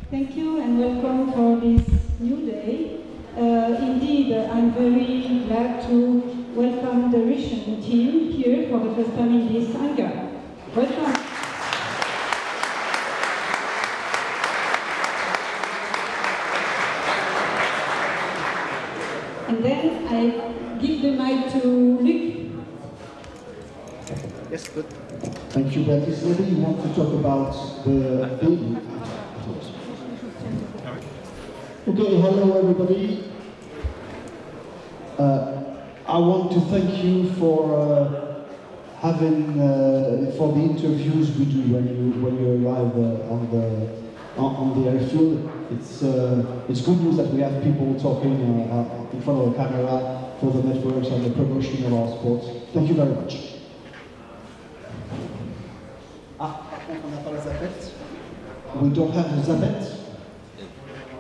Thank you and welcome for this new day. Indeed, I'm very glad to welcome the Russian team here for the first time in this hangar. Welcome. And then I give the mic to Luc. Yes, good. Thank you, Beatrice. Maybe you want to talk about the building. Okay, hello everybody. I want to thank you for having for the interviews we do when you arrive on the airfield. It's good news that we have people talking in front of the camera for the networks and the promotion of our sport. Thank you very much. We don't have the Zabet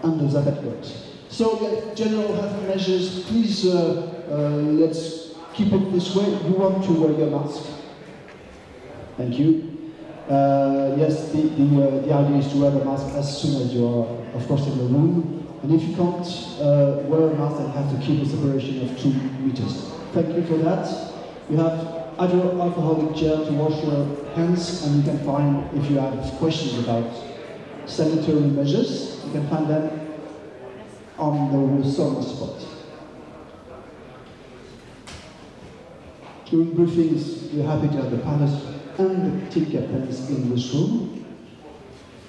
and the Zabet works. So, yeah, general health measures, please let's keep it this way. You want to wear your mask. Thank you. Yes, the idea is to wear a mask as soon as you are, of course, in the room. And if you can't wear a mask, then you have to keep a separation of 2 meters. Thank you for that. You have hydroalcoholic gel to wash your hands, and you can find, if you have questions about sanitary measures, you can find them on the sauna spot. During briefings, we're happy to have the pilots and the team captains in this room.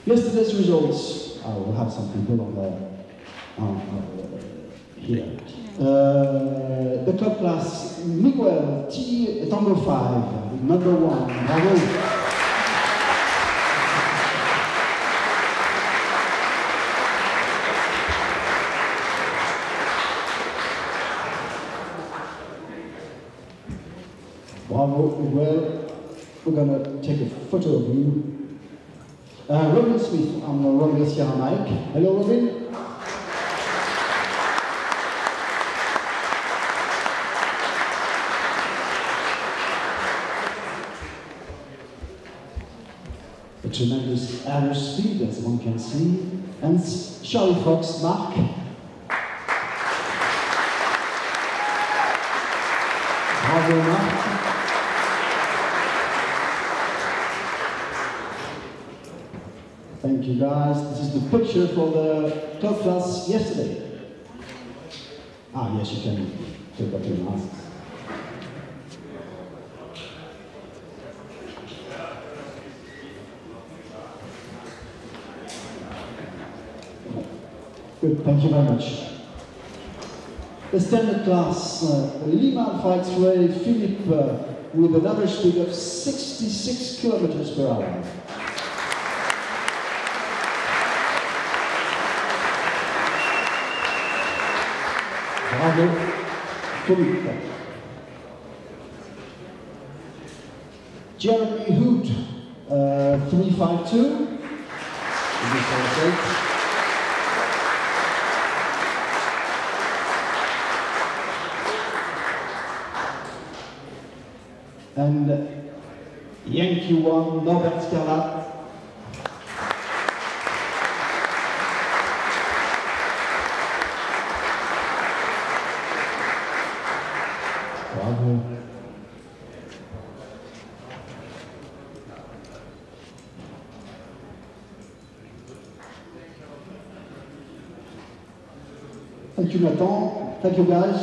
Yesterday's results, I will have some people here. The club class, Miguel T. Tango 5, number 1. Bravo. Bravo, Miguel. We're going to take a photo of you. Robin Smith on the Robin Sierra mic. Hello, Robin. A tremendous air speed, as one can see. And Charlie Fox, Mark. Bravo, Mark. Thank you, guys. This is the picture for the club class yesterday. Ah, yes, you can take off your masks. Good, thank you very much. The standard class, Lima Alpha X-ray Philippe with an average speed of 66 kilometers per hour. Bravo, Philippe. Jeremy Hood, 352. And Yankee 1, Norbert Scarlat. Bravo. Thank you, Nathan. Thank you, guys.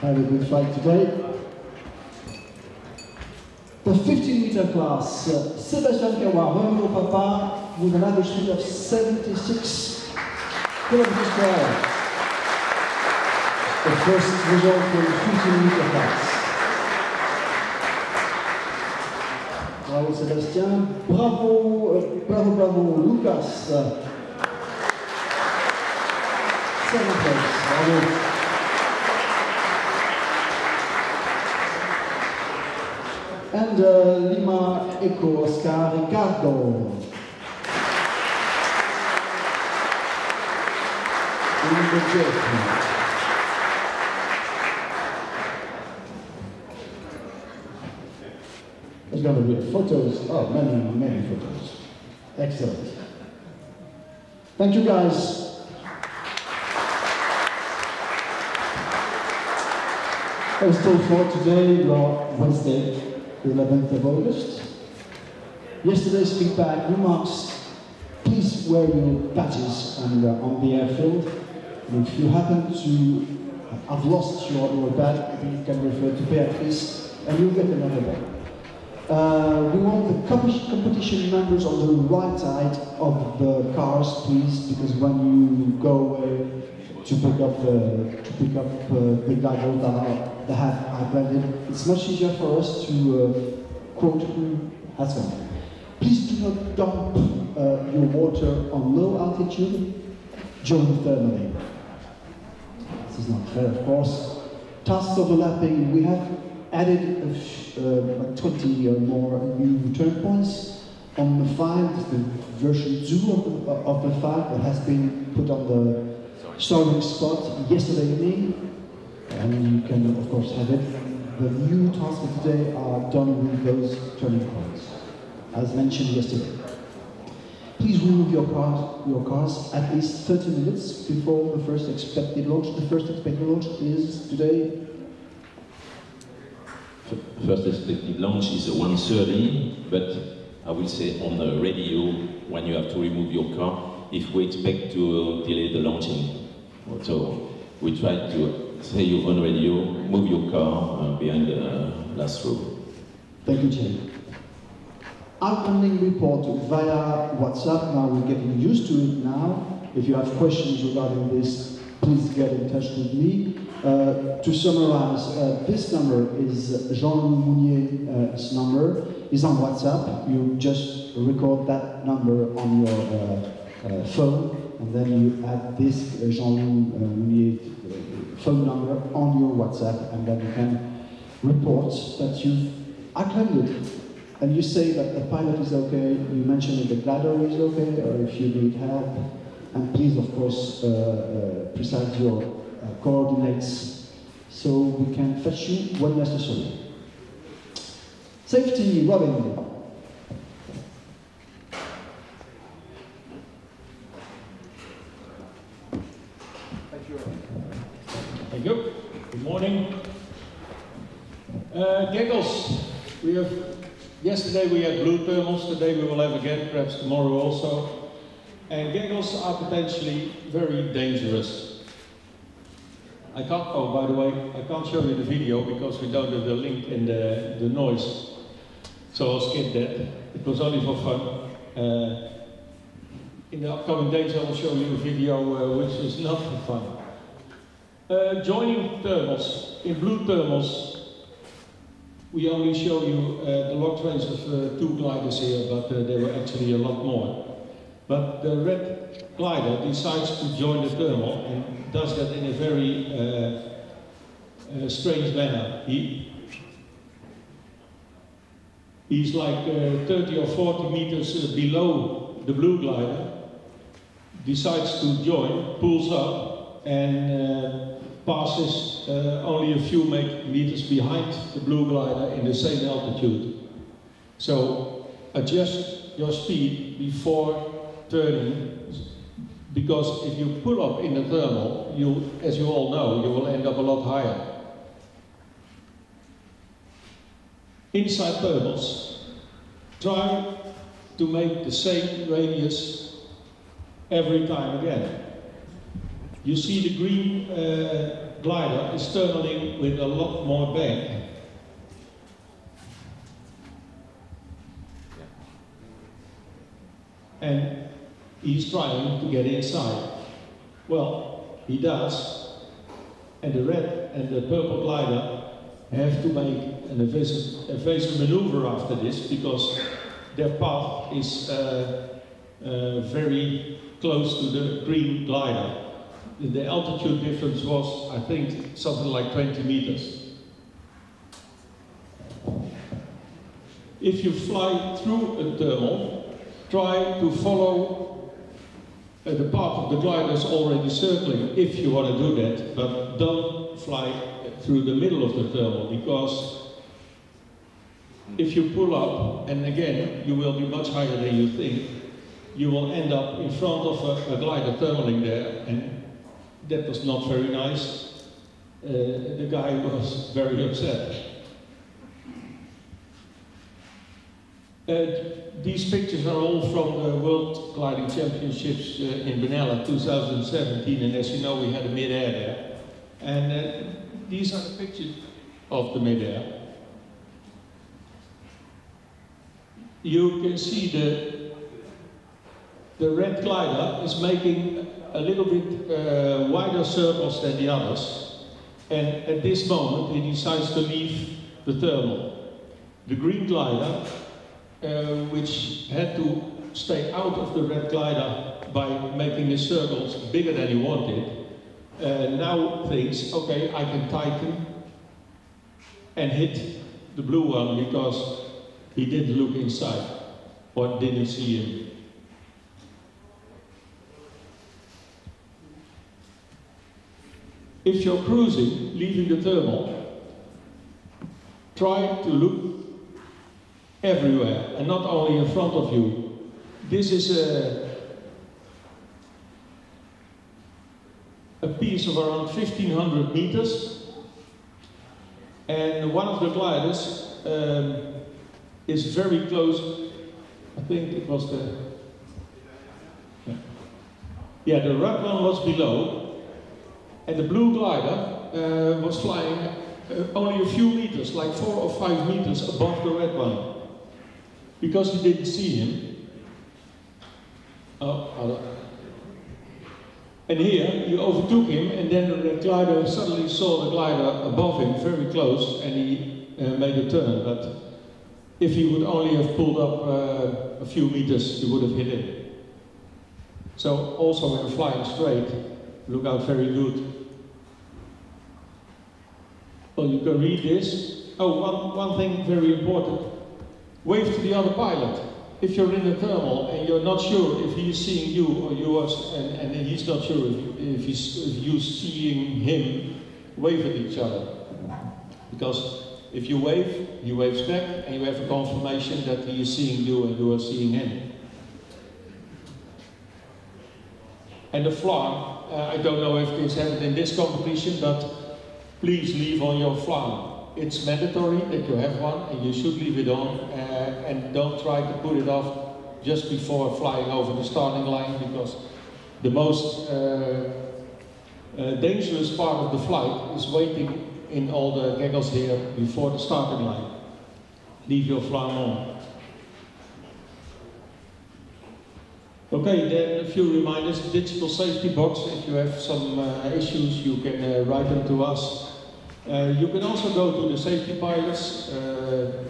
Have a good flight today. The 15-meter class, Sébastien Cawa, Renaud Papa, with an average speed of 76 kilometers per hour. The first result for the 15-meter class. Bravo Sébastien, bravo Lucas. 7th place, bravo. And Lima Echo Oscar Ricardo. In the jet. There's going to be photos. Oh, many photos. Excellent. Thank you, guys. As day 4 today, well, Wednesday, 11th of August. Yesterday's feedback remarks, please wear your badges on the airfield. And if you happen to have lost your badge, you can refer to Beatrice and you'll get another one. We want the competition members on the right side of the cars, please, because when you go away to pick up the glider that have branded, it's much easier for us to quote who has one. Please do not dump your water on low altitude during thermaling. This is not fair, of course. Tasks overlapping, we have added 20 or more new turn points on the file, the version 2 of the file that has been put on the starting spot yesterday evening. And you can, of course, have it. The new tasks for today are done with those turning points, as mentioned yesterday. Please remove your cars at least 30 minutes before the first expected launch. The first expected launch is today. First expected launch is 1:30, but I will say on the radio when you have to remove your car if we expect to delay the launching. So we try to say you on radio, move your car behind the last row. Thank you, Jay. Outstanding report via WhatsApp. Now we're getting used to it now. If you have questions regarding this, please get in touch with me. To summarize, this number is Jean-Louis Mounier's number. Is on WhatsApp. You just record that number on your phone, and then you add this Jean-Louis Mounier phone number on your WhatsApp, and then you can report that you've attended. And you say that the pilot is okay, you mention that the glider is okay, or if you need help. And please, of course, precise your coordinates so we can fetch you when necessary. Safety, Robin. Thank you. Good morning. Giggles. Yesterday we had blue thermals, today we will have again, perhaps tomorrow also. And giggles are potentially very dangerous. By the way, I can't show you the video because we don't have the link in the noise. So I'll skip that. It was only for fun. In the upcoming days I will show you a video which is not for fun. Joining thermals. In blue thermals, we only show you the log trains of 2 gliders here, but there were actually a lot more. But the red glider decides to join the thermal and does that in a very strange manner. He's like 30 or 40 meters below the blue glider, decides to join, pulls up, and passes only a few meters behind the blue glider in the same altitude. So adjust your speed before turning, because if you pull up in the thermal, as you all know, you will end up a lot higher. Inside thermals, try to make the same radius every time again. You see the green glider is turning with a lot more bank. And he's trying to get inside. Well, he does. And the red and the purple glider have to make an evasive maneuver after this, because their path is very close to the green glider. The altitude difference was, I think, something like 20 meters. If you fly through a thermal, try to follow the path of the gliders already circling, if you want to do that, but don't fly through the middle of the thermal, because if you pull up, and again, you will be much higher than you think, you will end up in front of a glider tunneling there, and that was not very nice. The guy was very upset. These pictures are all from the World Gliding Championships in Benalla 2017, and as you know, we had a mid-air there. And these are the pictures of the mid-air. You can see the red glider is making a little bit wider circles than the others, and at this moment he decides to leave the thermal. The green glider, which had to stay out of the red glider by making his circles bigger than he wanted, now thinks, okay, I can tighten and hit the blue one because he didn't look inside or didn't see him. If you're cruising, leaving the thermal, try to look everywhere and not only in front of you. This is a piece of around 1500 meters, and one of the gliders is very close. I think it was the red one was below, and the blue glider was flying only a few meters, like 4 or 5 meters above the red one. Because you didn't see him. And here you overtook him, and then the red glider suddenly saw the glider above him, very close, and he made a turn. But if he would only have pulled up a few meters, he would have hit him. So also when flying straight, look out very good. Well, you can read this. Oh, one thing very important. Wave to the other pilot. If you're in a thermal and you're not sure if he's seeing you or yours, and he's not sure if you're seeing him, wave at each other. Because if you wave, he waves back, and you have a confirmation that he is seeing you and you are seeing him. And the flag, I don't know if this happened in this competition, but please leave on your flag. It's mandatory that you have one, and you should leave it on, and don't try to put it off just before flying over the starting line, because the most dangerous part of the flight is waiting in all the gaggles here before the starting line. Leave your flag on. Okay, then a few reminders. Digital safety box. If you have some issues, you can write them to us. You can also go to the safety pilots,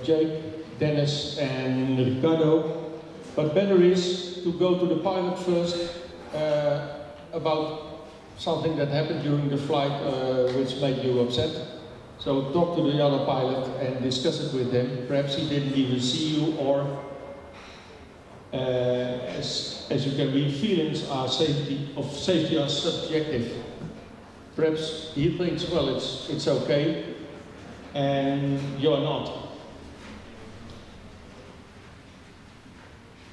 Jake, Dennis and Ricardo, but better is to go to the pilot first about something that happened during the flight which made you upset. So talk to the other pilot and discuss it with him. Perhaps he didn't even see you, or as you can read, feelings are safety are subjective. Perhaps he thinks, well, it's okay, and you're not.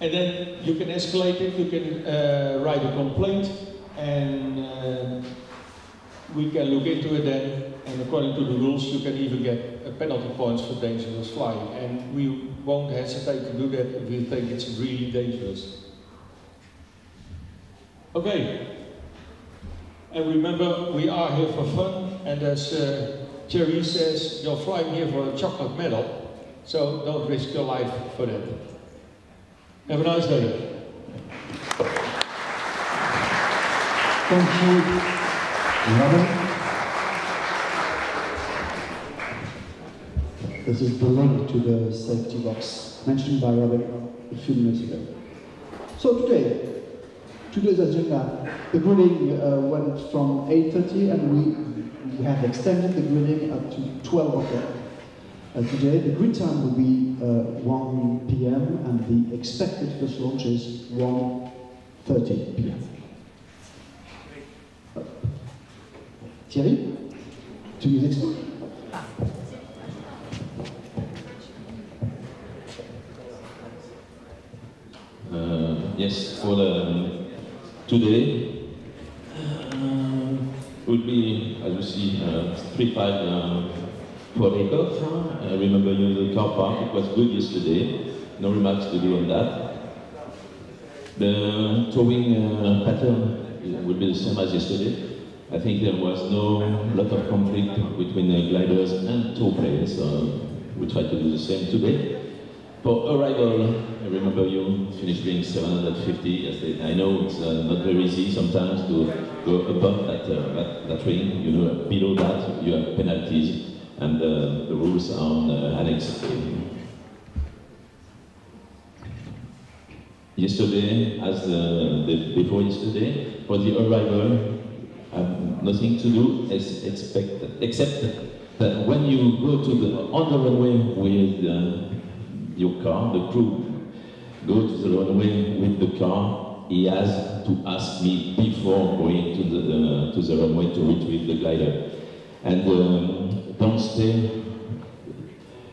And then you can escalate it, you can write a complaint, and we can look into it then, and according to the rules, you can even get penalty points for dangerous flying. And we won't hesitate to do that if we think it's really dangerous. Okay. And remember, we are here for fun, and as Jerry says, you're flying here for a chocolate medal, so don't risk your life for that. Have a nice day. Thank you, Robin. This is the link to the safety box mentioned by Robin a few minutes ago. So today's agenda, the grilling went from 8:30, and we have extended the grilling up to 12 o'clock. Today, the grid time will be 1 p.m. and the expected first launch is 1:30 p.m. Thierry, to you next week. Yes, Yes, for today would be, as you see, 3-5 for takeoff. I remember you in the car park, it was good yesterday. No remarks to do on that. The towing pattern will be the same as yesterday. I think there was no lot of conflict between gliders and tow planes, so we try to do the same today. For arrival, I remember you finished being 750. I know it's not very easy sometimes to go above that ring. You know, below that you have penalties, and the rules are on Annex A. Yesterday, as before yesterday, for the arrival, I have nothing to do except that when you go on the runway with your car, the crew go to the runway with the car, he has to ask me before going to the runway to retrieve the glider. And don't stay,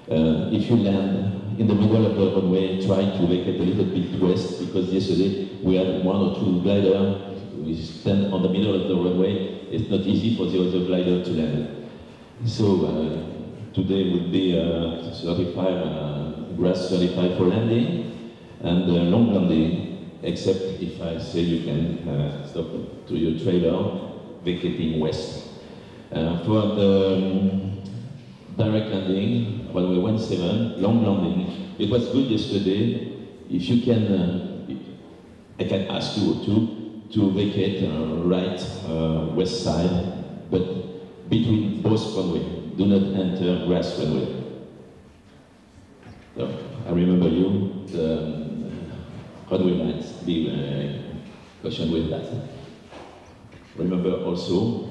if you land in the middle of the runway, try to vacate a little bit west, because yesterday we had 1 or 2 gliders. We stand on the middle of the runway, it's not easy for the other glider to land. So today would be 35, grass 35 for landing, and long landing, except if I say you can stop to your trailer, vacating west. For the direct landing, runway 17, long landing, it was good yesterday. If you can, I can ask you or two to vacate right west side, but between both runway. Do not enter grass runway. So, I remember you, the runway lights, be caution with that. Remember also,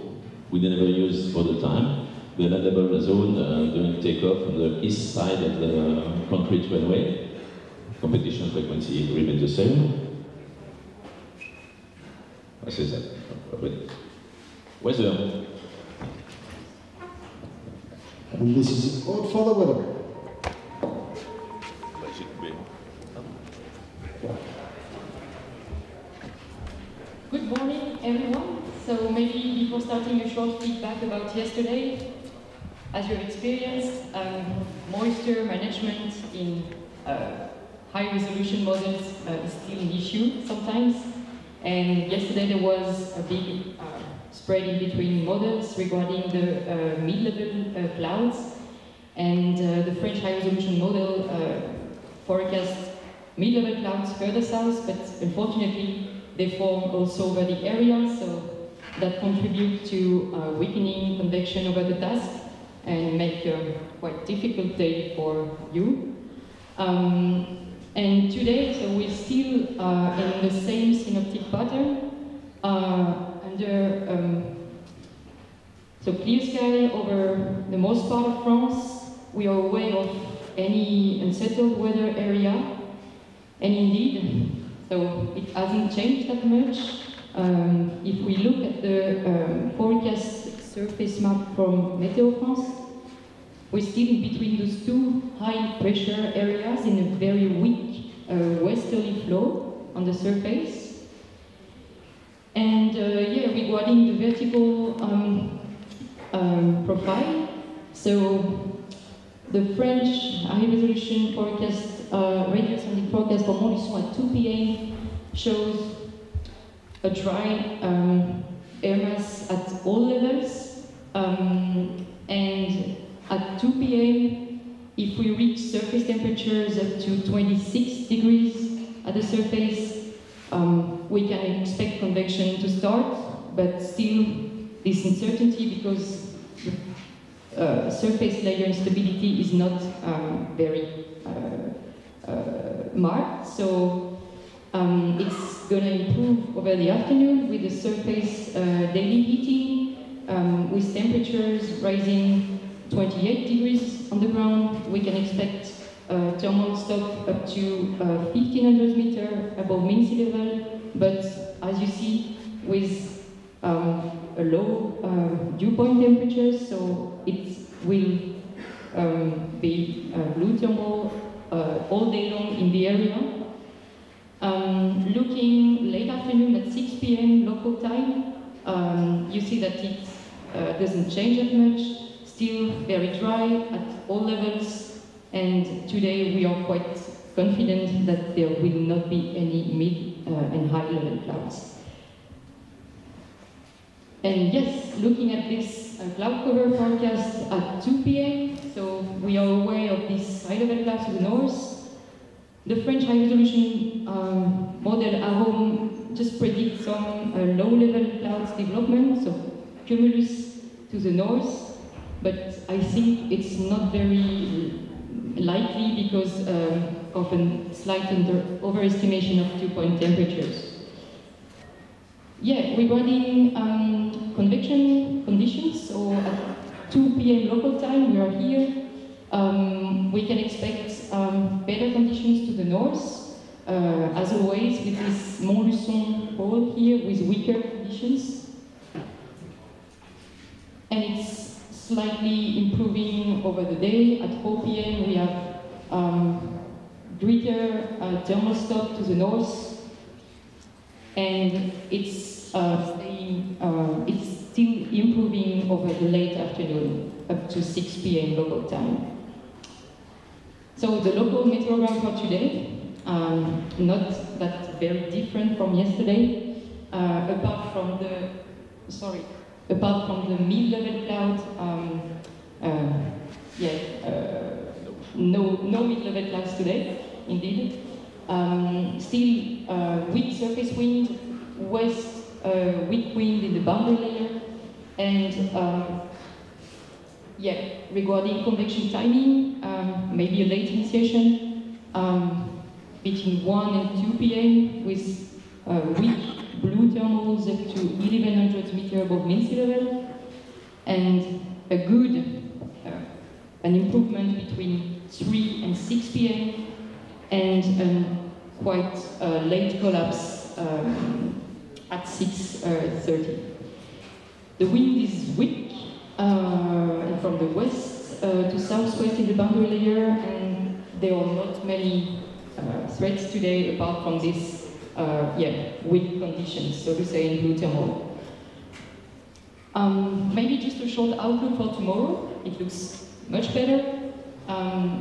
we never use for the time, the landable zone during takeoff on the east side of the concrete runway. Competition frequency remains the same. I say that. Weather. And this is all for the weather. Good morning, everyone. So maybe before starting, a short feedback about yesterday. As you've experienced, moisture management in high-resolution models is still an issue sometimes. And yesterday there was a big spread in between models regarding the mid-level clouds. And the French high-resolution model forecasts mid-level clouds further south, but unfortunately they form also over the area, so that contribute to weakening convection over the task and make a quite difficult day for you. And today, so we're still in the same synoptic pattern under so clear sky over the most part of France. We are aware of any unsettled weather area, and indeed, so it hasn't changed that much. If we look at the forecast surface map from Météo France, we're still in between those two high pressure areas in a very weak westerly flow on the surface. And yeah, regarding the vertical profile, so the French high-resolution forecast, radio sounding forecast for Montlucon at 2 p.m. shows a dry air mass at all levels, and at 2 p.m., if we reach surface temperatures up to 26 degrees at the surface, we can expect convection to start, but still this uncertainty because surface layer instability is not very marked. So it's going to improve over the afternoon with the surface daily heating, with temperatures rising 28 degrees on the ground. We can expect thermal stop up to 1500 meters above mean sea level, but as you see, with a low dew point temperature, so it will be blue thermal all day long in the area. Looking late afternoon at 6 p.m. local time, you see that it doesn't change that much, still very dry at all levels, and today we are quite confident that there will not be any mid and high level clouds. And yes, looking at this cloud cover forecast at 2 p.m., so we are aware of this high level clouds to the north. The French high resolution model AROM just predicts some low level clouds development, so cumulus to the north, but I think it's not very likely because of a slight overestimation of dew-point temperatures. Yeah, regarding convection conditions, so at 2 p.m. local time, we are here. We can expect better conditions to the north, as always, with this Montlucon pole here with weaker conditions. And it's slightly improving over the day. At 4 p.m. we have greater thermal stop to the north, and it's still improving over the late afternoon, up to 6 p.m. local time. So the local meteorogram for today, not that very different from yesterday, apart from the mid-level cloud, no mid-level clouds today, indeed. Still weak surface wind, west weak wind in the boundary layer, and regarding convection timing, maybe a late initiation between 1 and 2 p.m. with weak blue thermals up to 1100 meters above mean sea level, and a good an improvement between 3 and 6 p.m. and a quite late collapse at 6:30. The wind is weak from the west to southwest in the boundary layer, and there are not many threats today apart from this weak conditions, so to say, in blue thermal. Maybe just a short outlook for tomorrow. It looks much better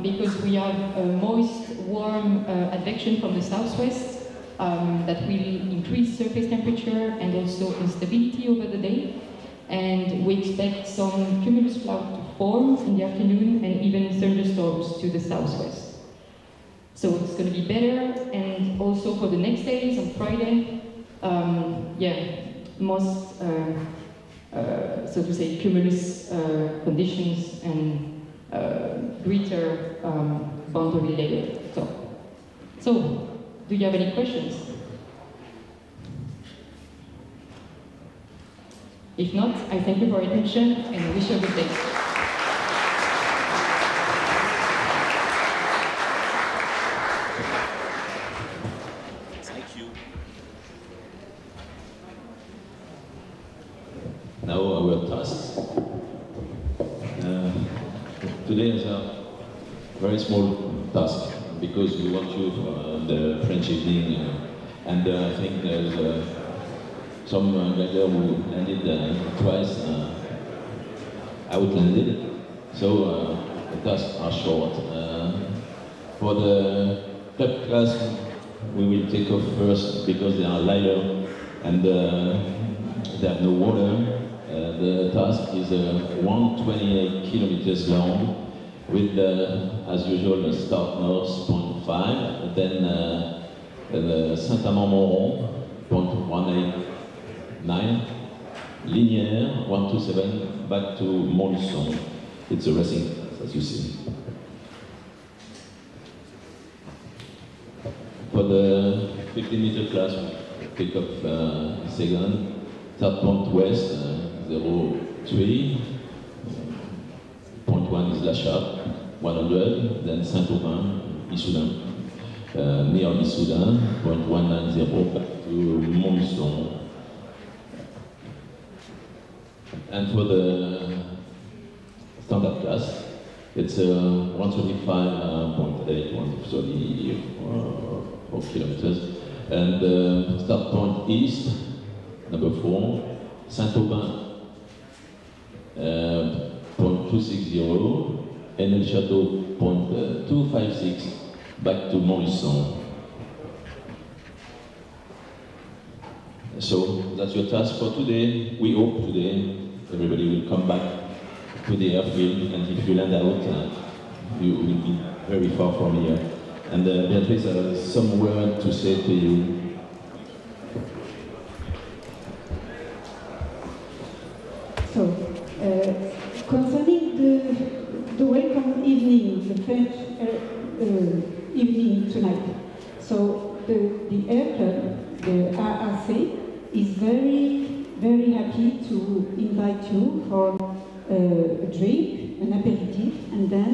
because we have a moist, warm advection from the southwest that will increase surface temperature and also instability over the day. And we expect some cumulus cloud to form in the afternoon and even thunderstorms to the southwest. So it's going to be better, and also for the next days on Friday, most, so to say, cumulus conditions and greater boundary layer. So, do you have any questions? If not, I thank you for your attention and wish you a good day. Thank you. Now our task. Today is a very small task because we want you for the French evening, and I think there's some guys who landed twice outlanded, so the tasks are short. For the club class, we will take off first because they are lighter and they have no water. The task is 128 kilometers long with, as usual, the start north 0.5, then the Saint-Amand-Moron 0.189, linear 127 back to Montlucon. It's a racing class, as you see. For the 15-meter class, we pick up second, third point west, 0.3, 0.1 is La Chape, 100, then Saint-Aubin, Issoudun, near Issoudun, 0.190 back to Montlucon. And for the standard class, it's 135.8, 134 kilometers. And start point east, number 4, Saint-Aubin, point 260, and El Château, point 256, back to Montlucon. So that's your task for today. We hope today everybody will come back to the airfield, and if you land out, you will be very far from here. And Beatrice has some word to say to you. So, concerning the welcome evening, the French evening tonight. So the air club, the RRC, is very happy to invite you for a drink, an aperitif, and then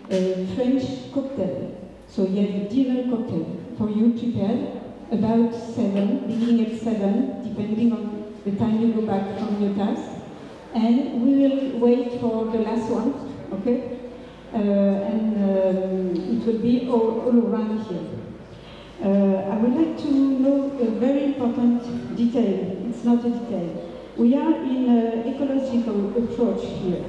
a French cocktail. So you have a dinner cocktail for you prepared about 7, beginning at 7, depending on the time you go back from your task. And we will wait for the last one, okay? It will be all around here. I would like to know a very important detail. It's not a detail. We are in an ecological approach here.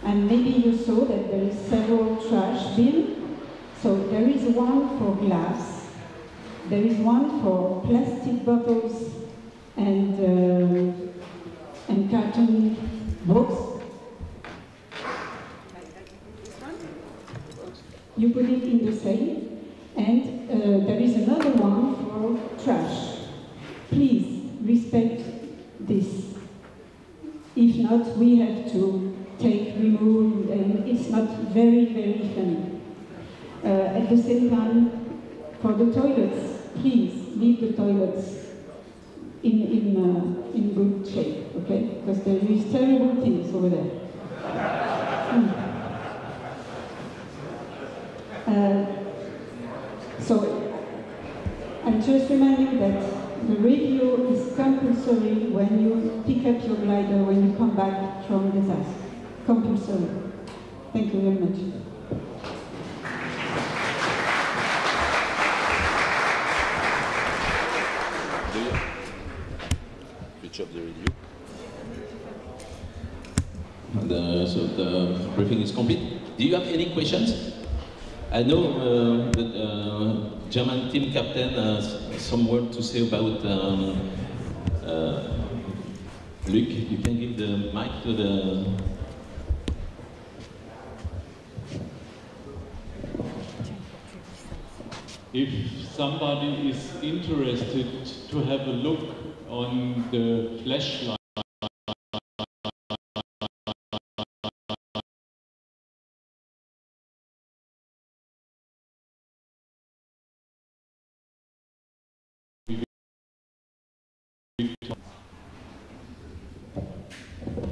And maybe you saw that there is several trash bins. So there is one for glass, there is one for plastic bottles and carton box. You put it in the same, and there is another one for trash. Please respect this. If not, we have to remove, and it's not very funny. At the same time, for the toilets, please leave the toilets in good shape, okay? Because there is terrible things over there. So I'm just reminding you that the review is compulsory when you pick up your glider, when you come back from the task. Compulsory. Thank you very much. Of the review. So the briefing is complete. Do you have any questions? I know the German team captain has some word to say about Luc. You can give the mic to the... If somebody is interested to have a look on the flashlight,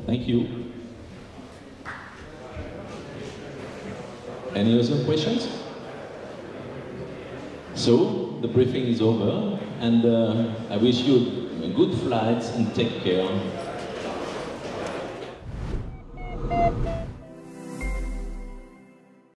Thank you. Any other questions? So, the briefing is over, and I wish you good flights and take care.